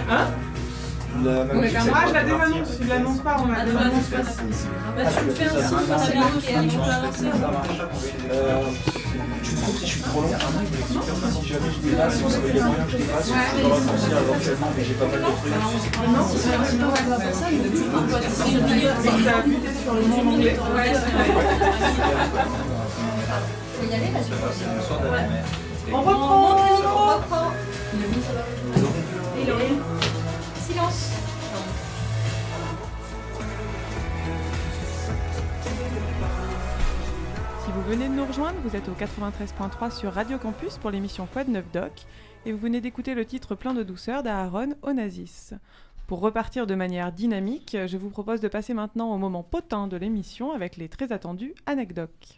Hein? Moi je la désannonce, tu l'annonces pas, on la désannonce pas. Tu me fais un signe sur la vidéo et tu peux avancer. Tu me trouves si je suis trop long? Si jamais je dépasse, il y a moyen que je dépasse, je peux raccourcir éventuellement, mais j'ai pas mal de trucs. Non, c'est pas grave pour ça, mais c'est une vidéo. T'as appuyé sur le nom en anglais. Faut y aller parce que On reprend. on reprend. Silence. Si vous venez de nous rejoindre, vous êtes au 93.3 sur Radio Campus pour l'émission Quad 9 Doc et vous venez d'écouter le titre plein de douceur d'Aaron Onassis. Pour repartir de manière dynamique, je vous propose de passer maintenant au moment potin de l'émission avec les très attendus anecdotes.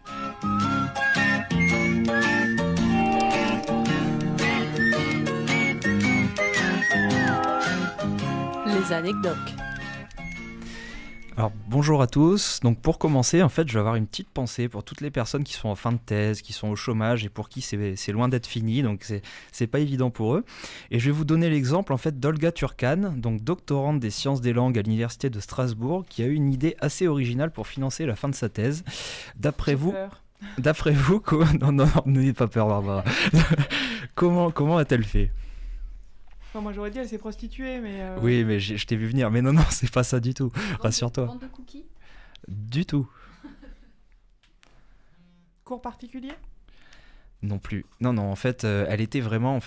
Les anecdotes. Alors bonjour à tous, donc pour commencer en fait je vais avoir une petite pensée pour toutes les personnes qui sont en fin de thèse, qui sont au chômage et pour qui c'est loin d'être fini, donc c'est pas évident pour eux. Et je vais vous donner l'exemple en fait d'Olga Turkan, donc doctorante des sciences des langues à l'université de Strasbourg, qui a eu une idée assez originale pour financer la fin de sa thèse. D'après vous, non, n'ayez pas peur Barbara. Comment a-t-elle fait ? Enfin, moi j'aurais dit elle s'est prostituée, mais... Oui, mais je t'ai vu venir. Mais non, c'est pas ça du tout. Rassure-toi. Vente de cookies. Du tout. Cours particulier ? Non plus. Non, en fait, elle était vraiment...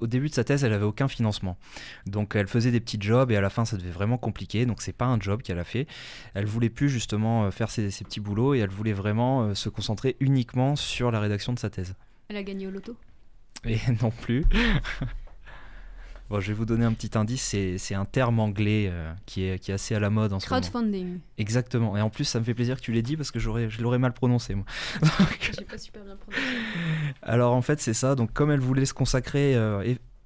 au début de sa thèse, elle avait aucun financement. Donc, elle faisait des petits jobs et à la fin, ça devait vraiment compliquer. Donc, c'est pas un job qu'elle a fait. Elle voulait plus justement faire ses petits boulots et elle voulait vraiment se concentrer uniquement sur la rédaction de sa thèse. Elle a gagné au loto. Et non plus. Bon, je vais vous donner un petit indice, c'est un terme anglais qui est assez à la mode en ce moment. Crowdfunding. Exactement, et en plus ça me fait plaisir que tu l'aies dit parce que je l'aurais mal prononcé moi. J'ai pas super bien prononcé. Alors en fait c'est ça, donc comme elle voulait se consacrer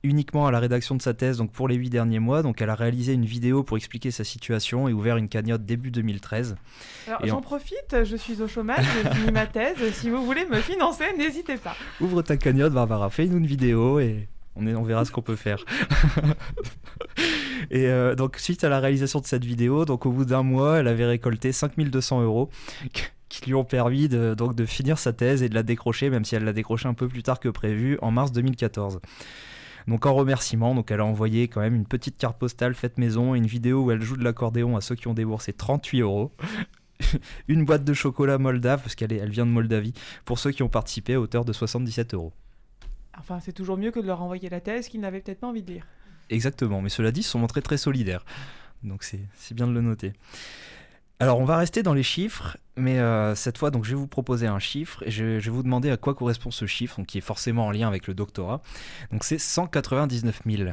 uniquement à la rédaction de sa thèse donc pour les 8 derniers mois, donc elle a réalisé une vidéo pour expliquer sa situation et ouvert une cagnotte début 2013. Alors j'en profite, je suis au chômage, j'ai fini ma thèse, si vous voulez me financer, n'hésitez pas. Ouvre ta cagnotte Barbara, fais-nous une vidéo et... On verra ce qu'on peut faire. Et donc, suite à la réalisation de cette vidéo, donc au bout d'un mois, elle avait récolté 5200 € qui lui ont permis de finir sa thèse et de la décrocher, même si elle l'a décroché un peu plus tard que prévu, en mars 2014. Donc en remerciement, donc elle a envoyé quand même une petite carte postale faite maison et une vidéo où elle joue de l'accordéon à ceux qui ont déboursé 38 €. Une boîte de chocolat moldave, parce qu'elle vient de Moldavie, pour ceux qui ont participé à hauteur de 77 €. Enfin, c'est toujours mieux que de leur envoyer la thèse qu'ils n'avaient peut-être pas envie de lire. Exactement, mais cela dit, ils se sont montrés très solidaires. Donc c'est bien de le noter. Alors on va rester dans les chiffres, mais cette fois donc, je vais vous proposer un chiffre et je vais vous demander à quoi correspond ce chiffre, donc, qui est forcément en lien avec le doctorat. Donc c'est 199 000.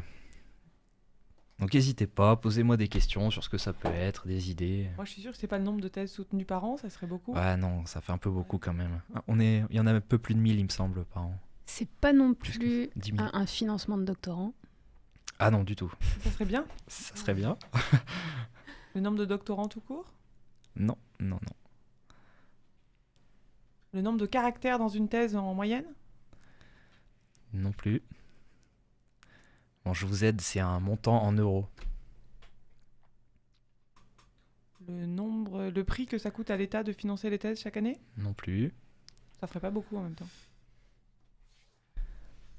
Donc n'hésitez pas, posez-moi des questions sur ce que ça peut être, des idées. Moi je suis sûre que c'est pas le nombre de thèses soutenues par an, ça serait beaucoup. Ah non, ça fait un peu beaucoup quand même. Il y en a un peu plus de 1000 il me semble par an. C'est pas non plus 10 000. un financement de doctorant. Ah non, du tout. Ça serait bien. Ça serait bien. Le nombre de doctorants tout court ? Non. Le nombre de caractères dans une thèse en moyenne ? Non plus. Bon, je vous aide, c'est un montant en euros. Le prix que ça coûte à l'État de financer les thèses chaque année ? Non plus. Ça ferait pas beaucoup en même temps.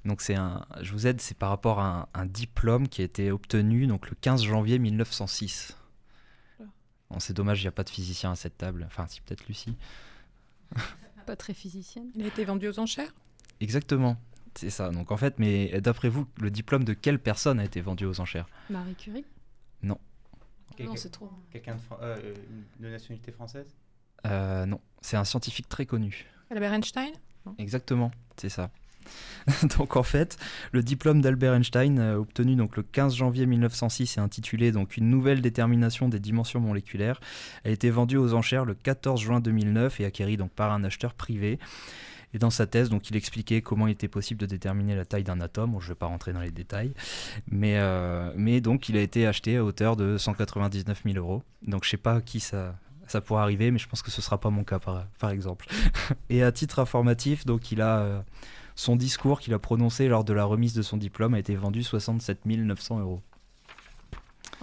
Donc je vous aide, c'est par rapport à un diplôme qui a été obtenu donc le 15 janvier 1906. Bon, c'est dommage, il n'y a pas de physicien à cette table. Enfin, si, peut-être Lucie. Pas très physicienne. Il a été vendu aux enchères ? Exactement, c'est ça. Donc en fait, mais d'après vous, le diplôme de quelle personne a été vendu aux enchères ? Marie Curie ? Non. Non, c'est trop. Quelqu'un de nationalité française? Non, c'est un scientifique très connu. Albert Einstein ? Exactement, c'est ça. Donc en fait, le diplôme d'Albert Einstein obtenu donc le 15 janvier 1906 et intitulé donc une nouvelle détermination des dimensions moléculaires a été vendu aux enchères le 14 juin 2009 et acquéri donc par un acheteur privé. Et dans sa thèse, donc, il expliquait comment il était possible de déterminer la taille d'un atome. Bon, je ne vais pas rentrer dans les détails. Mais donc, il a été acheté à hauteur de 199 000 €. Donc, je ne sais pas à qui ça pourrait arriver, mais je pense que ce ne sera pas mon cas, par exemple. Et à titre informatif, donc, il a Son discours qu'il a prononcé lors de la remise de son diplôme a été vendu 67 900 €.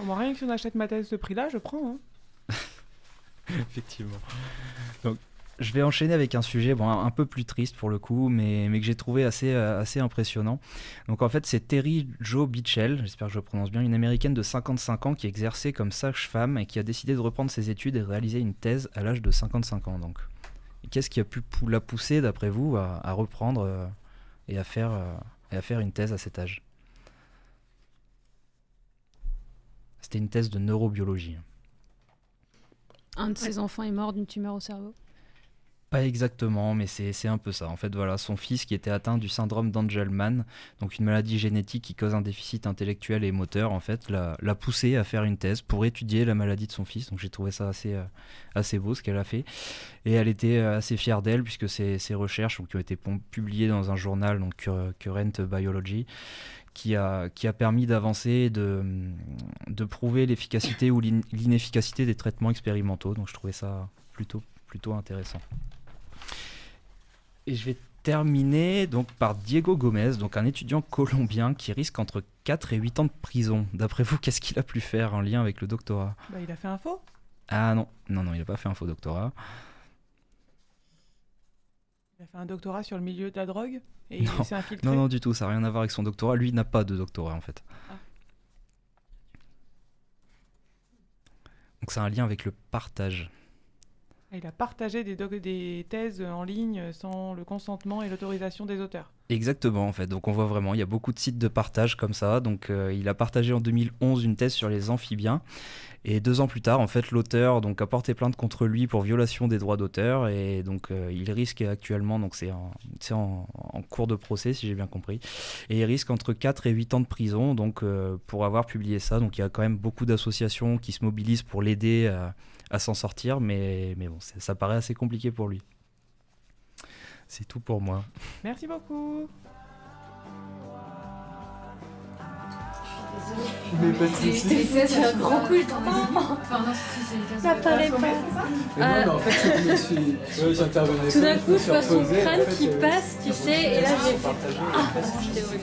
Bon, rien que si on achète ma thèse de prix-là, je prends. Hein. Effectivement. Donc, je vais enchaîner avec un sujet un peu plus triste pour le coup, mais que j'ai trouvé assez impressionnant. Donc en fait, c'est Terry Jo Beachell, j'espère que je le prononce bien, une américaine de 55 ans qui exerçait comme sage-femme et qui a décidé de reprendre ses études et réaliser une thèse à l'âge de 55 ans. Donc. Et qu'est-ce qui a pu la pousser, d'après vous, à reprendre et à faire une thèse à cet âge? C'était une thèse de neurobiologie. Un de ses enfants est mort d'une tumeur au cerveau. Pas exactement, mais c'est un peu ça. En fait, voilà, son fils qui était atteint du syndrome d'Angelman, donc une maladie génétique qui cause un déficit intellectuel et moteur, en fait, l'a poussé à faire une thèse pour étudier la maladie de son fils. Donc j'ai trouvé ça assez beau ce qu'elle a fait. Et elle était assez fière d'elle puisque ses recherches qui ont été publiées dans un journal, donc Current Biology, qui a permis d'avancer, de prouver l'efficacité ou l'inefficacité des traitements expérimentaux. Donc je trouvais ça plutôt intéressant. Et je vais terminer donc par Diego Gomez, donc un étudiant colombien qui risque entre 4 et 8 ans de prison. D'après vous, qu'est-ce qu'il a pu faire en lien avec le doctorat? Il a fait un faux. Ah non, il n'a pas fait un faux doctorat. Il a fait un doctorat sur le milieu de la drogue et il s'est infiltré. Non, du tout, ça n'a rien à voir avec son doctorat. Lui, il n'a pas de doctorat en fait. Ah. Donc c'est un lien avec le partage. Il a partagé des thèses en ligne sans le consentement et l'autorisation des auteurs. Exactement, en fait. Donc on voit vraiment, il y a beaucoup de sites de partage comme ça. Donc il a partagé en 2011 une thèse sur les amphibiens. Et 2 ans plus tard, en fait, l'auteur a porté plainte contre lui pour violation des droits d'auteur. Et donc il risque actuellement, donc c'est en cours de procès, si j'ai bien compris. Et il risque entre 4 et 8 ans de prison donc, pour avoir publié ça. Donc il y a quand même beaucoup d'associations qui se mobilisent pour l'aider à s'en sortir. Mais bon, ça paraît assez compliqué pour lui. C'est tout pour moi. Merci beaucoup. Mais pas de soucis. C'est un grand coup, ça paraît pas. Mais moi, mais en fait, j'intervenais. Tout d'un coup, je vois son crâne qui passe, tu sais, et là j'ai fait.